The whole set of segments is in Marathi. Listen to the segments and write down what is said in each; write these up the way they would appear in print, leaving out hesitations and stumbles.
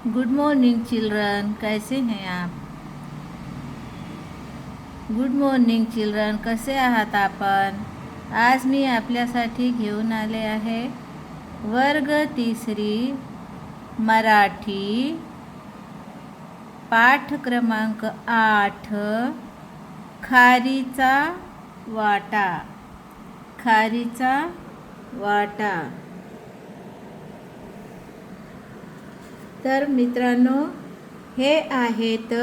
गुड मॉर्निंग चिल्ड्रन, कैसे हैं आप? गुड मॉर्निंग चिल्ड्रन, कसे आहात आपण? आज मी आपल्यासाठी घेऊन आले आहे वर्ग तिसरी मराठी पाठ क्रमांक 8 खारीचा वाटा. खारीचा वाटा. तर मित्रांनो, हे आहेत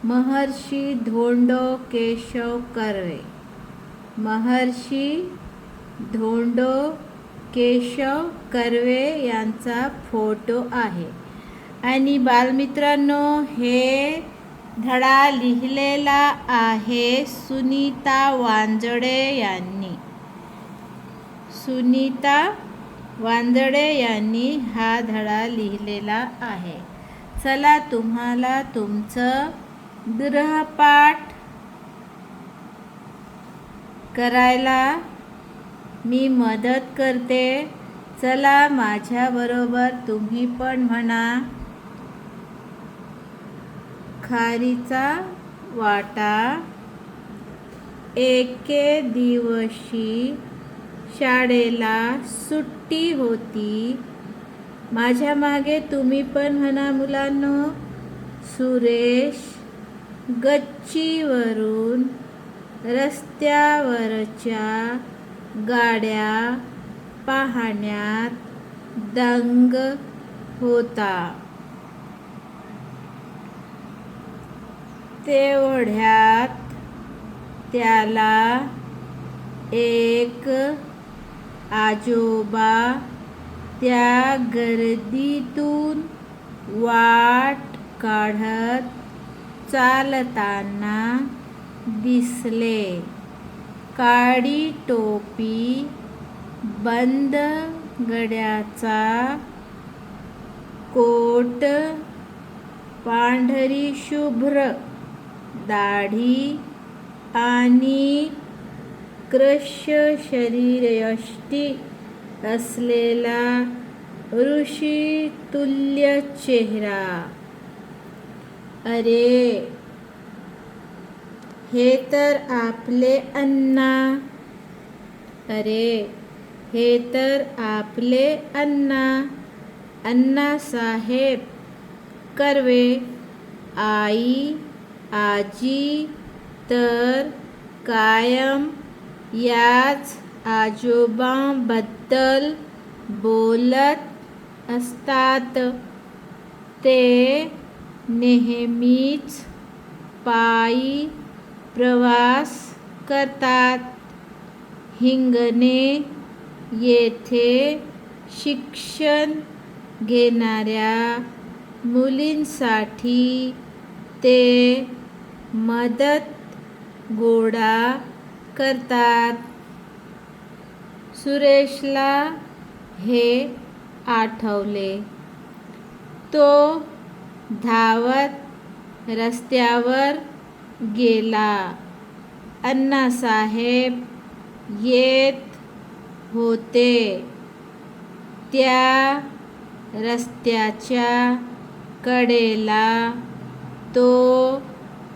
महर्षी धोंडो केशव कर्वे. महर्षी धोंडो केशव कर्वे यांचा फोटो आहे. आणि बालमित्रांनो, हे धडा लिहिलेला आहे सुनीता वांजडे यांनी. सुनीता वांजडे यांनी हा धडा लिहिलेला आहे. चला, तुम्हाला तुमचं गृहपाठ करायला मी मदत करते. चला, माझ्याबरोबर तुम्ही पण म्हणा, खारीचा वाटा. एके दिवशी शाळेला सुट्टी होती. माझ्या मागे तुम्ही पण म्हणा मुलांनो. सुरेश गच्चीवरून रस्त्यावरच्या गाड्या पाहण्यात दंग होता. तेवढ्यात त्याला एक आजोबा त्या गर्दीतून वाट काढत चालताना दिसले. काळी टोपी, बंद गड्याचा कोट, पांढरी शुभ्र दाढी आणि कृष्ण शरीरयष्टी असलेला ऋषितुल्य चेहरा. अरे, हे तर आपले अण्णा. अरे, हे तर आपले अण्णा. अण्णासाहेब कर्वे. आई आजी तर कायम याच आजोबांबद्दल बोलत असतात. ते नेहमीच पायी प्रवास करतात. हिंगणे येथे शिक्षण घेणाऱ्या मुलींसाठी ते मदत गोळा करतात. सुरेशला हे आठवले. तो धावत रस्त्यावर गेला. अण्णासाहेब येत होते. त्या रस्त्याच्या कडेला तो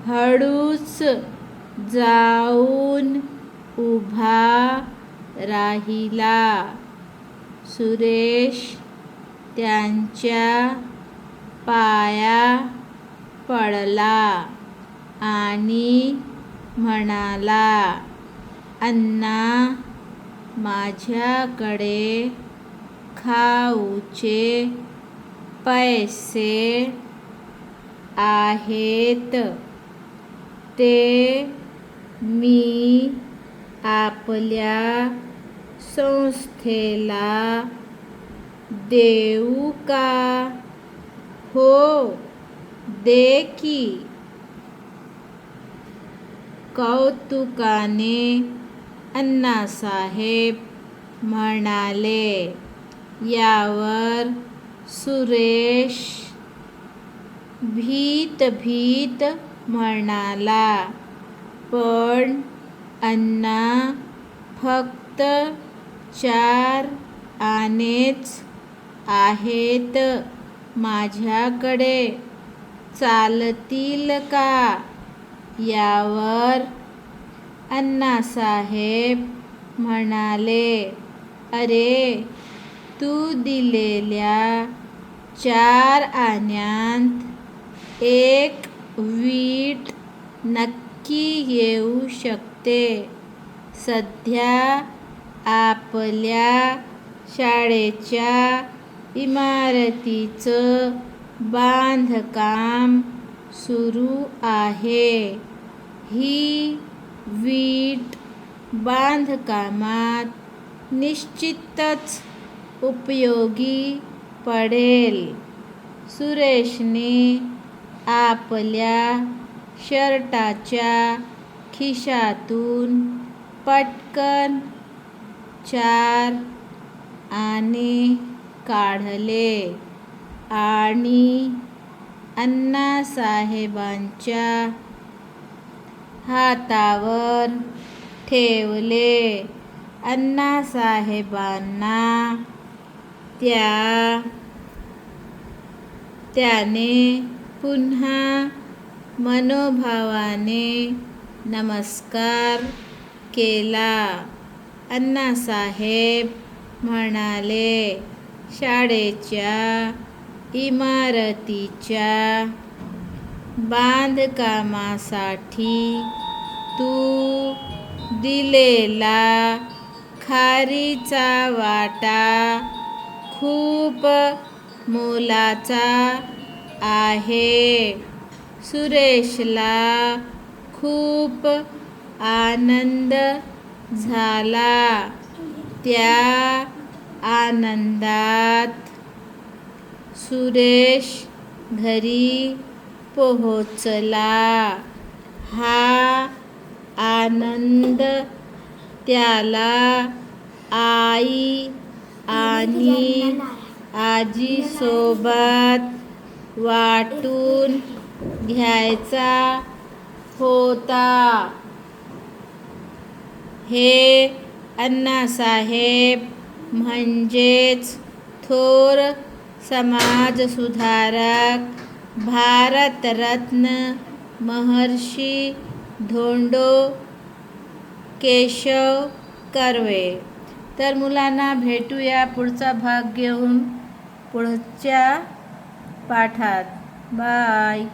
हळूच जाऊन उभा राहिला. सुरेश त्यांच्या पाया पडला आणि म्हणाला, अण्णा, माझ्याकडे खाऊचे पैसे आहेत. ते मी आपल्या संस्थेला देऊ का? हो, दे की, कौतुकाने अण्णासाहेब म्हणाले. यावर सुरेश भीत म्हणाला, पण अण्णा, फक्त 4 आनेच आहेत माझ्याकडे चालतील का? यावर अण्णासाहेब म्हणाले, अरे, तू दिलेल्या 4 आण्यांत 1 वीट नक्की येऊ शकते. सध्या आपल्या शाळेच्या इमारतीचं बांधकाम सुरू आहे. ही वीट बांधकामात निश्चितच उपयोगी पडेल. सुरेशने आपल्या शर्टाच्या खिशातून पटकन 4 आणे काढले आणि अण्णासाहेबांच्या हातावर ठेवले. अण्णासाहेबांना त्याने पुन्हा मनोभावाने नमस्कार केला. अण्णासाहेब म्हणाले, शाळेच्या इमारतीच्या बांधकामासाठी तू दिलेला खारीचा वाटा खूप मोलाचा आहे. सुरेशला खूप आनंद झाला. त्या आनंदात सुरेश घरी पोहोचला. हा आनंद त्याला आई आणि आजीसोबत वाटून घ्यायचा होता. हे अण्णासाहेब म्हणजेच थोर समाजसुधारक भारतरत्न महर्षी धोंडो केशव कर्वे. तर मुलांना भेटूया पुढचा भाग घेऊन पुढच्या पाठात. बाय.